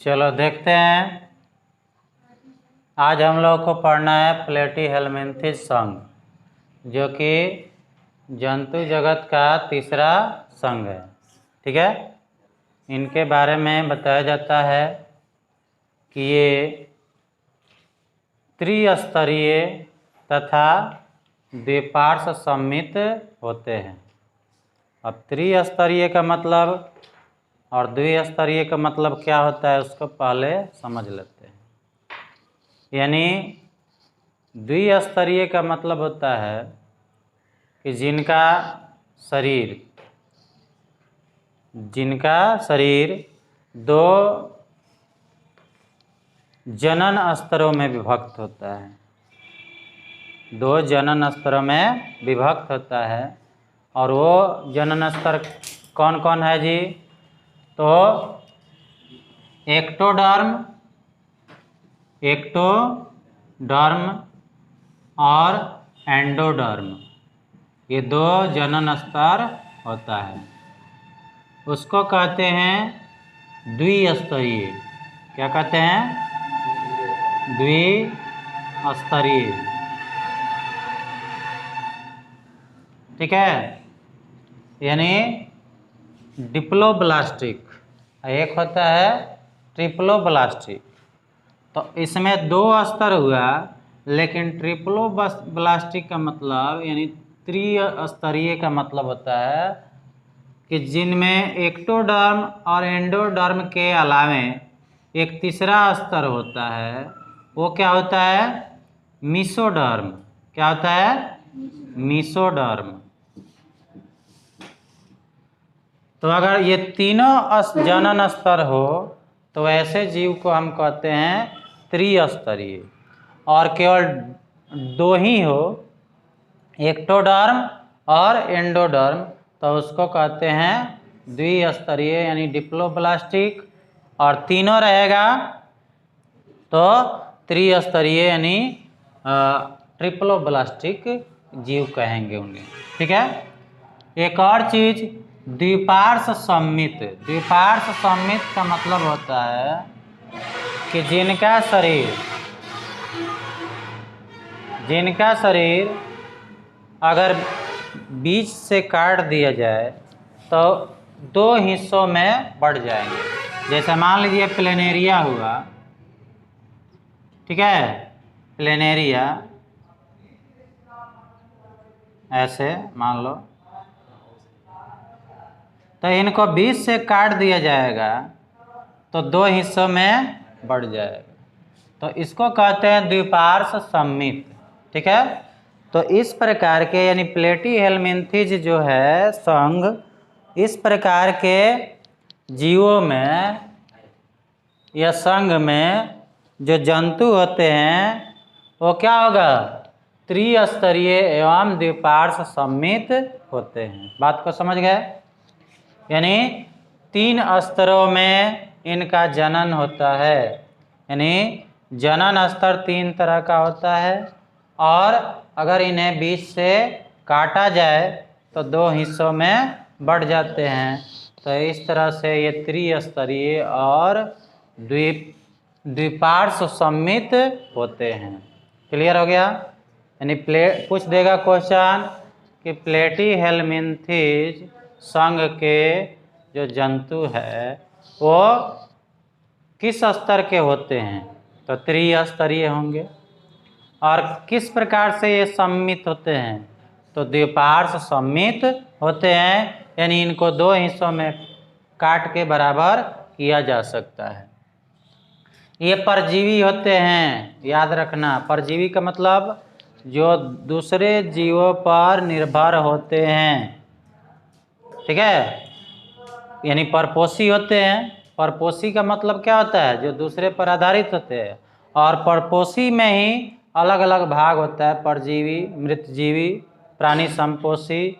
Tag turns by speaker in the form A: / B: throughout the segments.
A: चलो देखते हैं। आज हम लोग को पढ़ना है प्लेटीहेल्मिन्थिस संघ, जो कि जंतु जगत का तीसरा संघ है। ठीक है, इनके बारे में बताया जाता है कि ये त्रिस्तरीय तथा द्विपार्श्व सममित होते हैं। अब त्रिस्तरीय का मतलब और द्विस्तरीय का मतलब क्या होता है उसको पहले समझ लेते हैं। यानी द्विस्तरीय का मतलब होता है कि जिनका शरीर दो जनन स्तरों में विभक्त होता है। दो जनन स्तरों में विभक्त होता है। और वो जनन स्तर कौन कौन है जी? तो एक्टोडर्म और एंडोडर्म, ये दो जनन स्तर होता है। उसको कहते हैं द्विस्तरीय। क्या कहते हैं? द्विस्तरीय। ठीक है, यानी डिप्लोब्लास्टिक। एक होता है ट्रिप्लोब्लास्टिक। तो इसमें दो स्तर हुआ, लेकिन ट्रिप्लोब्लास्टिक का मतलब यानी त्रिस्तरीय का मतलब होता है कि जिनमें एक्टोडर्म और एंडोडर्म के अलावे एक तीसरा स्तर होता है, वो क्या होता है? मीसोडर्म। क्या होता है? मीसोडर्म। तो अगर ये तीनों जनन स्तर हो तो ऐसे जीव को हम कहते हैं त्रिस्तरीय। और केवल दो ही हो, एक्टोडर्म और एंडोडर्म, तो उसको कहते हैं द्विस्तरीय यानी डिप्लोब्लास्टिक। और तीनों रहेगा तो त्रिस्तरीय यानी ट्रिप्लोब्लास्टिक जीव कहेंगे उन्हें। ठीक है, एक और चीज द्विपार्श्व सममित। द्विपार्श्व सममित का मतलब होता है कि जिनका शरीर अगर बीच से काट दिया जाए तो दो हिस्सों में बढ़ जाएंगे। जैसे मान लीजिए प्लेनेरिया हुआ। ठीक है, प्लेनेरिया ऐसे मान लो, तो इनको बीच से काट दिया जाएगा तो दो हिस्सों में बढ़ जाएगा। तो इसको कहते हैं द्विपार्श्व सममित। ठीक है, तो इस प्रकार के यानी प्लेटीहेल्मिन्थिस जो है संघ, इस प्रकार के जीवों में या संघ में जो जंतु होते हैं वो क्या होगा? त्रिस्तरीय एवं द्विपार्श्व सममित होते हैं। बात को समझ गए? यानी तीन स्तरों में इनका जनन होता है। यानी जनन स्तर तीन तरह का होता है, और अगर इन्हें बीच से काटा जाए तो दो हिस्सों में बढ़ जाते हैं। तो इस तरह से ये त्रिस्तरीय और द्विपार्श्व सममित होते हैं। क्लियर हो गया? यानी पूछ देगा क्वेश्चन कि प्लेटीहेल्मिन्थिस संघ के जो जंतु है वो किस स्तर के होते हैं? तो त्रिस्तरीय होंगे। और किस प्रकार से ये सममित होते हैं? तो द्विपार्श्व सममित होते हैं, यानी इनको दो हिस्सों में काट के बराबर किया जा सकता है। ये परजीवी होते हैं, याद रखना। परजीवी का मतलब जो दूसरे जीवों पर निर्भर होते हैं। ठीक है, यानी परपोषी होते हैं। परपोषी का मतलब क्या होता है? जो दूसरे पर आधारित होते हैं। और परपोषी में ही अलग अलग भाग होता है, परजीवी, मृतजीवी, प्राणी संपोषी।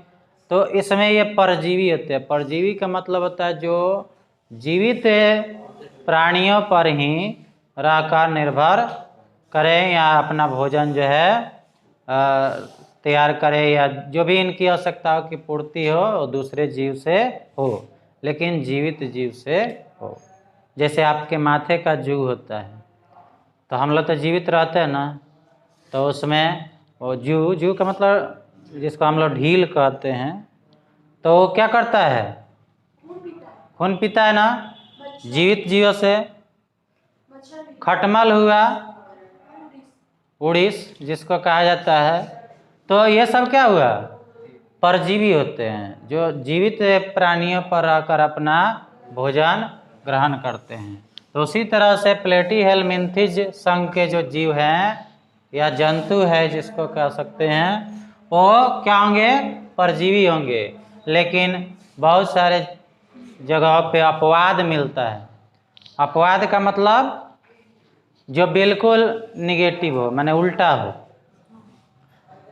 A: तो इसमें ये परजीवी होते हैं। परजीवी का मतलब होता है जो जीवित प्राणियों पर ही रहकर निर्भर करें या अपना भोजन जो है तैयार करें, या जो भी इनकी आवश्यकताओं की पूर्ति हो वो दूसरे जीव से हो, लेकिन जीवित जीव से हो। जैसे आपके माथे का जू होता है, तो हम लोग तो जीवित रहते हैं ना, तो उसमें वो जू का मतलब जिसको हम लोग ढील कहते हैं, तो वो क्या करता है? खून पीता है ना जीवित जीवों से। खटमल हुआ, उड़ीस जिसको कहा जाता है, तो ये सब क्या हुआ? परजीवी होते हैं, जो जीवित प्राणियों पर रहकर अपना भोजन ग्रहण करते हैं। तो उसी तरह से प्लेटीहेलमिन्थिज संघ के जो जीव हैं या जंतु है जिसको कह सकते हैं, वो क्या होंगे? परजीवी होंगे। लेकिन बहुत सारे जगहों पे अपवाद मिलता है। अपवाद का मतलब जो बिल्कुल निगेटिव हो, माने उल्टा हो।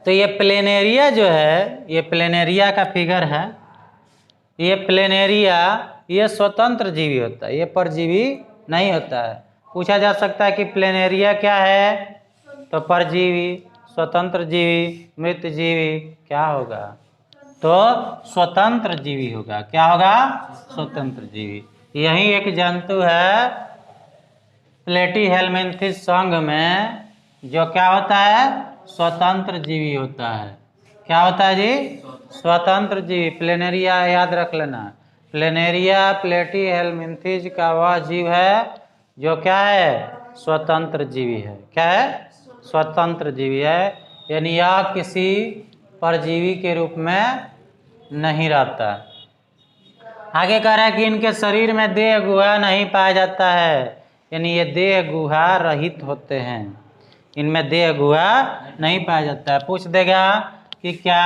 A: तो ये प्लेनेरिया जो है, ये प्लेनेरिया का फिगर है। ये प्लेनेरिया ये स्वतंत्र जीवी होता है, ये परजीवी नहीं होता है। पूछा जा सकता है कि प्लेनेरिया क्या है? तो परजीवी, स्वतंत्र जीवी, मृत जीवी क्या होगा? तो स्वतंत्र जीवी होगा। क्या होगा? स्वतंत्र जीवी। यही एक जंतु है प्लेटीहेलमिन्थिज संघ में जो क्या होता है? स्वतंत्र जीवी होता है। क्या होता है जी? स्वतंत्र जीवी। प्लेनेरिया याद रख लेना। प्लेनेरिया प्लेटीहेलमिन्थिज का वह जीव है जो क्या है? स्वतंत्र जीवी है। क्या है? स्वतंत्र जीवी है, यानी यह किसी परजीवी के रूप में नहीं रहता। आगे कह रहा है कि इनके शरीर में देह गुहा नहीं पाया जाता है, यानी ये देह गुहा रहित होते हैं, इनमें देह गुहा नहीं पाया जाता है। पूछ देगा कि क्या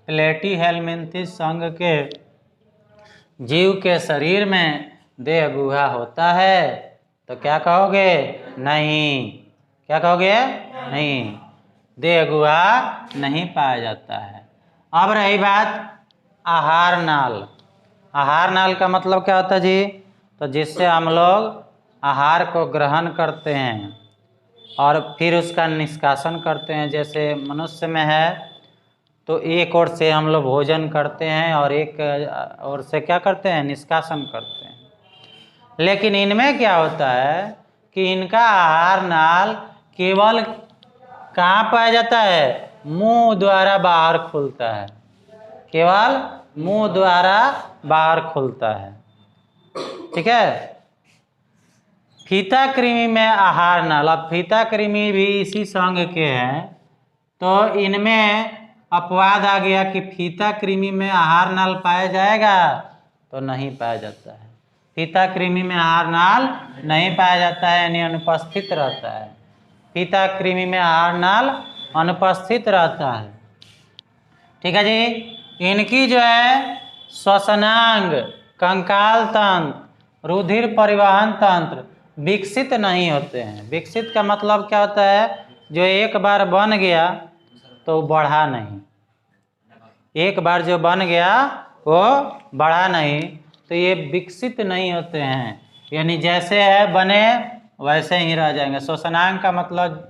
A: प्लेटीहेलमिन्थिज संघ के जीव के शरीर में देह गुहा होता है? तो क्या कहोगे? नहीं। क्या कहोगे? नहीं, देह गुहा नहीं पाया जाता है। अब रही बात आहार नाल। आहार नाल का मतलब क्या होता है जी? तो जिससे हम लोग आहार को ग्रहण करते हैं और फिर उसका निष्कासन करते हैं। जैसे मनुष्य में है तो एक ओर से हम लोग भोजन करते हैं और एक ओर से क्या करते हैं? निष्कासन करते हैं। लेकिन इनमें क्या होता है कि इनका आहार नाल केवल कहाँ पाया जाता है? मुंह द्वारा बाहर खुलता है, केवल मुंह द्वारा बाहर खुलता है। ठीक है। फीता कृमि में आहार नाल, अब फीता कृमि भी इसी संघ के हैं, तो इनमें अपवाद आ गया कि फीता कृमि में आहार नाल पाया जाएगा? तो नहीं पाया जाता है। फीता कृमि में आहार नाल नहीं पाया जाता है, यानी अनुपस्थित रहता है। फीता कृमि में आहार नाल अनुपस्थित रहता है। ठीक है जी। इनकी जो है श्वसनांग, कंकाल तंत्र, रुधिर परिवहन तंत्र विकसित नहीं होते हैं। विकसित का मतलब क्या होता है? जो एक बार बन गया तो बढ़ा नहीं, एक बार जो बन गया वो बढ़ा नहीं, तो ये विकसित नहीं होते हैं, यानी जैसे है बने वैसे ही रह जाएंगे। श्वसनांग का मतलब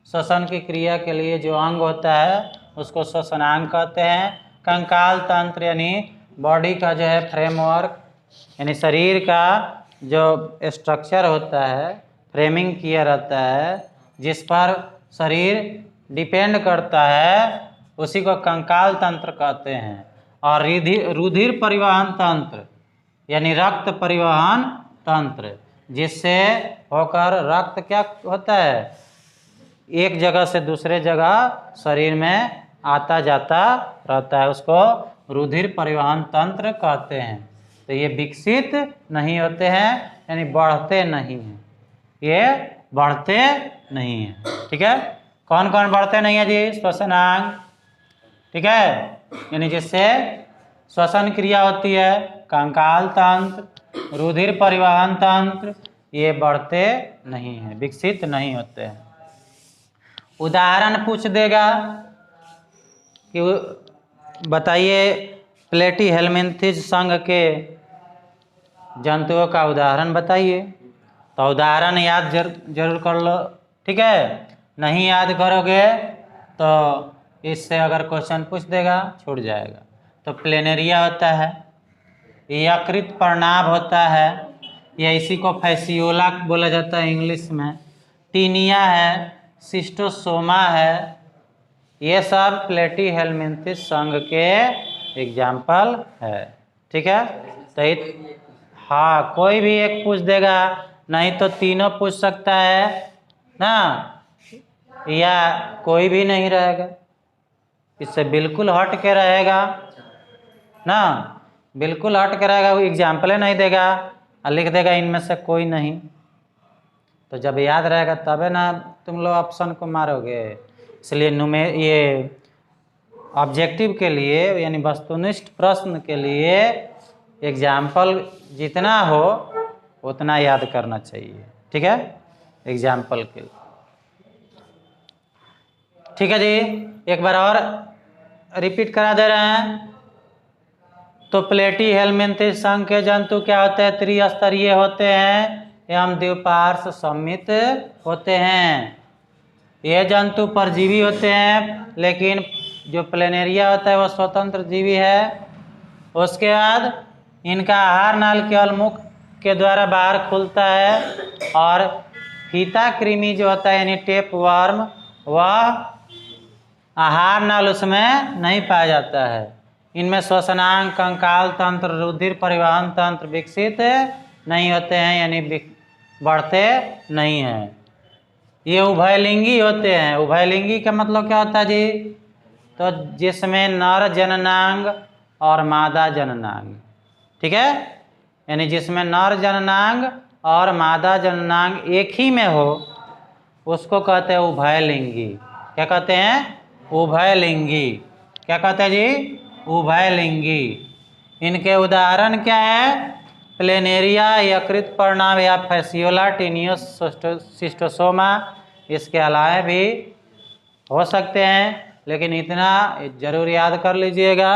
A: श्वसन की क्रिया के लिए जो अंग होता है उसको श्वसनांग कहते हैं। कंकाल तंत्र यानी बॉडी का जो है फ्रेमवर्क, यानी शरीर का जो स्ट्रक्चर होता है, फ्रेमिंग किया रहता है, जिस पर शरीर डिपेंड करता है, उसी को कंकाल तंत्र कहते हैं। और रुधिर परिवहन तंत्र यानी रक्त परिवहन तंत्र, जिससे होकर रक्त क्या होता है? एक जगह से दूसरे जगह शरीर में आता जाता रहता है, उसको रुधिर परिवहन तंत्र कहते हैं। तो ये विकसित नहीं होते हैं, यानी बढ़ते नहीं हैं, ये बढ़ते नहीं हैं। ठीक है। कौन कौन बढ़ते नहीं है जी? श्वसनांग, ठीक है, यानी जिससे श्वसन क्रिया होती है। कंकाल तंत्र, रुधिर परिवहन तंत्र, ये बढ़ते नहीं हैं, विकसित नहीं होते हैं। उदाहरण पूछ देगा कि बताइए प्लेटीहेलमिन्थिज संघ के जंतुओं का उदाहरण बताइए। तो उदाहरण याद जरूर कर लो। ठीक है। नहीं याद करोगे तो इससे अगर क्वेश्चन पूछ देगा छूट जाएगा। तो प्लेनेरिया होता है, यकृत प्रणाभ होता है, या इसी को फैसियोला बोला जाता है इंग्लिश में। टीनिया है, सिस्टोसोमा है, ये सब प्लेटीहेलमिन्थिस संघ के एग्जाम्पल है। ठीक है, तो हाँ कोई भी एक पूछ देगा, नहीं तो तीनों पूछ सकता है ना, या कोई भी नहीं रहेगा, इससे बिल्कुल हट के रहेगा ना, बिल्कुल हट के रहेगा, वो एग्जाम्पल नहीं देगा और लिख देगा इनमें से कोई नहीं। तो जब याद रहेगा तबे ना तुम लोग ऑप्शन को मारोगे। इसलिए ये ऑब्जेक्टिव के लिए यानी वस्तुनिष्ठ प्रश्न के लिए एग्जाम्पल जितना हो उतना याद करना चाहिए। ठीक है, एग्जाम्पल के लिए। ठीक है जी, एक बार और रिपीट करा दे रहे हैं। तो प्लेटीहेलमिन्थिस संघ के जंतु क्या होते हैं? त्रिस्तरीय होते हैं एवं द्विपार्श्व सममित होते हैं। ये जंतु परजीवी होते हैं, लेकिन जो प्लेनेरिया होता है वो स्वतंत्र जीवी है। उसके बाद इनका आहार नाल केवल मुख के द्वारा बाहर खुलता है, और फीता कृमि जो होता है यानी टेप वर्म, वह आहार नाल उसमें नहीं पाया जाता है। इनमें श्वसनांग, कंकाल तंत्र, रुधिर परिवहन तंत्र विकसित नहीं होते हैं, यानी बढ़ते नहीं हैं। ये उभयलिंगी होते हैं। उभयलिंगी का मतलब क्या होता है जी? तो जिसमें नर जननांग और मादा जननांग, ठीक है, यानी जिसमें नर जननांग और मादा जननांग एक ही में हो उसको कहते हैं उभयलिंगी। क्या कहते हैं? उभयलिंगी। क्या कहते हैं जी? उभयलिंगी। इनके उदाहरण क्या है? प्लेनेरिया, यकृत प्रणाभ या फैसियोला, टीनियस, सिस्टोसोमा। इसके अलावा भी हो सकते हैं, लेकिन इतना जरूर याद कर लीजिएगा।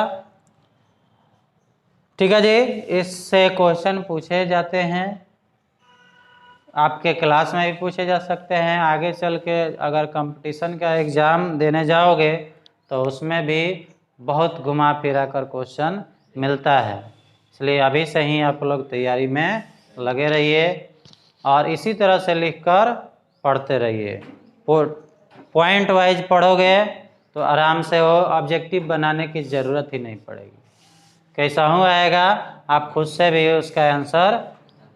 A: ठीक है जी, इससे क्वेश्चन पूछे जाते हैं, आपके क्लास में भी पूछे जा सकते हैं। आगे चल के अगर कंपटीशन का एग्ज़ाम देने जाओगे तो उसमें भी बहुत घुमा फिरा कर क्वेश्चन मिलता है। इसलिए अभी से ही आप लोग तैयारी में लगे रहिए और इसी तरह से लिखकर पढ़ते रहिए। पॉइंट वाइज पढ़ोगे तो आराम से वो ऑब्जेक्टिव बनाने की ज़रूरत ही नहीं पड़ेगी। कैसा हूँ आएगा, आप खुद से भी उसका आंसर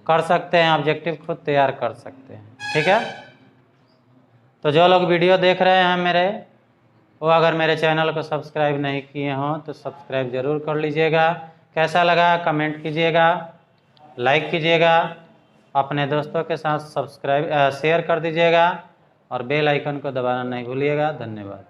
A: कर सकते हैं, ऑब्जेक्टिव खुद तैयार कर सकते हैं। ठीक है, तो जो लोग वीडियो देख रहे हैं मेरे, वो अगर मेरे चैनल को सब्सक्राइब नहीं किए हों तो सब्सक्राइब ज़रूर कर लीजिएगा। कैसा लगा कमेंट कीजिएगा, लाइक कीजिएगा, अपने दोस्तों के साथ शेयर कर दीजिएगा और बेल आइकन को दबाना नहीं भूलिएगा। धन्यवाद।